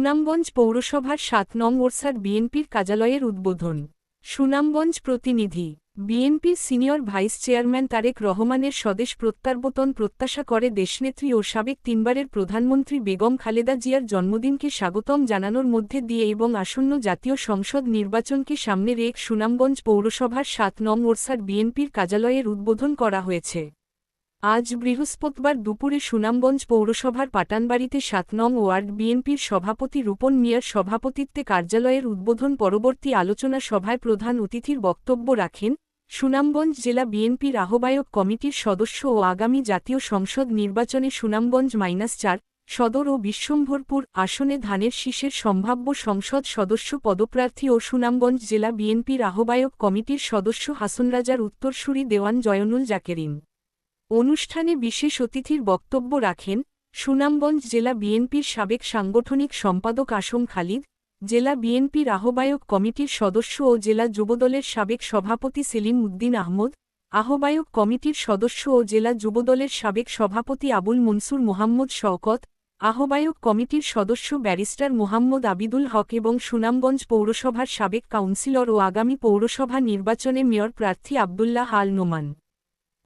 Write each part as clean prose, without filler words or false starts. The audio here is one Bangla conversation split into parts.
সুনামগঞ্জ পৌরসভার ৭ নং ওরসার বিএনপির কার্যালয়ের উদ্বোধন। সুনামগঞ্জ প্রতিনিধি। বিএনপির সিনিয়র ভাইস চেয়ারম্যান তারেক রহমানের স্বদেশ প্রত্যাবর্তন প্রত্যাশা করে দেশনেত্রী ও সাবেক তিনবারের প্রধানমন্ত্রী বেগম খালেদা জিয়ার জন্মদিনকে স্বাগতম জানানোর মধ্যে দিয়ে এবং আসন্ন জাতীয় সংসদ নির্বাচনকে সামনে রেখে সুনামগঞ্জ পৌরসভার ৭ নং ওরসার বিএনপির কার্যালয়ের উদ্বোধন করা হয়েছে। আজ বৃহস্পতিবার দুপুরে সুনামগঞ্জ পৌরসভার পাটানবাড়িতে ৭ নং ওয়ার্ড বিএনপির সভাপতি রূপন মিয়ার সভাপতিত্বে কার্যালয়ের উদ্বোধন পরবর্তী আলোচনা সভায় প্রধান অতিথির বক্তব্য রাখেন সুনামগঞ্জ জেলা বিএনপির আহ্বায়ক কমিটির সদস্য ও আগামী জাতীয় সংসদ নির্বাচনে সুনামগঞ্জ -৪ সদর ও বিশ্বম্ভরপুর আসনে ধানের শীষের সম্ভাব্য সংসদ সদস্য পদপ্রার্থী ও সুনামগঞ্জ জেলা বিএনপির আহ্বায়ক কমিটির সদস্য হাসনরাজার উত্তরসূরি দেওয়ান জয়নুল জাকেরিন। অনুষ্ঠানে বিশেষ অতিথির বক্তব্য রাখেন সুনামগঞ্জ জেলা বিএনপির সাবেক সাংগঠনিক সম্পাদক আসম খালিদ, জেলা বিএনপির আহ্বায়ক কমিটির সদস্য ও জেলা যুবদলের সাবেক সভাপতি সেলিম উদ্দিন আহমদ, আহ্বায়ক কমিটির সদস্য ও জেলা যুবদলের সাবেক সভাপতি আবুল মনসুর মোহাম্মদ শওকত, আহ্বায়ক কমিটির সদস্য ব্যারিস্টার মোহাম্মদ আবিদুল হক এবং সুনামগঞ্জ পৌরসভার সাবেক কাউন্সিলর ও আগামী পৌরসভা নির্বাচনে মেয়র প্রার্থী আবদুল্লাহ আল নোমান।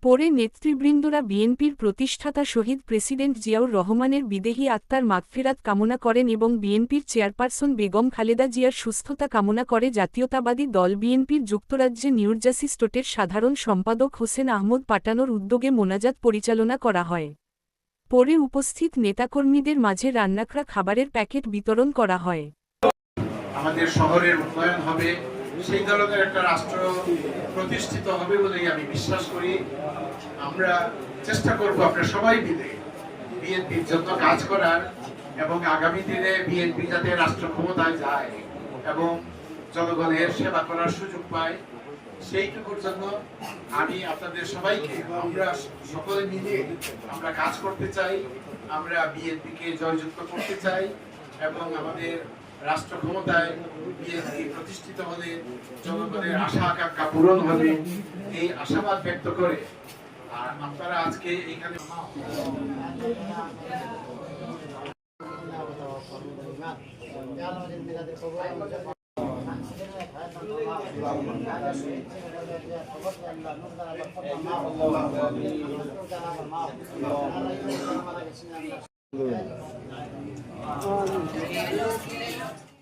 পরে নেতৃবৃন্দরা বিএনপির প্রতিষ্ঠাতা শহীদ প্রেসিডেন্ট জিয়াউর রহমানের বিদেহী আত্মার মাগফিরাত কামনা করেন এবং বিএনপির চেয়ারপারসন বেগম খালেদা জিয়ার সুস্থতা কামনা করে। জাতীয়তাবাদী দল বিএনপির যুক্তরাজ্যে নিউজার্সি স্টেটের সাধারণ সম্পাদক হোসেন আহমদ পাটানোর উদ্যোগে মোনাজাত পরিচালনা করা হয়। পরে উপস্থিত নেতাকর্মীদের মাঝে রান্নাকরা খাবারের প্যাকেট বিতরণ করা হয়। আমাদের শহরের উন্নয়ন হবে, সেই ধরনের একটা রাষ্ট্র প্রতিষ্ঠিত হবে বলেই আমি বিশ্বাস করি। আমরা চেষ্টা করব আমরা সবাই মিলে বিএনপির জন্য কাজ করার এবং আগামী দিনে বিএনপি যাতে রাষ্ট্র ক্ষমতায় যায় এবং জনগণের সেবা করার সুযোগ পায়, সেইটুকুর জন্য আমি আপনাদের সবাইকে আমরা সকলে মিলে আমরা কাজ করতে চাই। আমরা বিএনপিকে জয়যুক্ত করতে চাই এবং আমাদের রাষ্ট্র ক্ষমতায় বিএনপি প্রতিষ্ঠিত হলে জনগণের আশা আকাঙ্ক্ষা পূরণ হবে, এই আশাবাদ ব্যক্ত করে আর আপনারা আজকে এখানে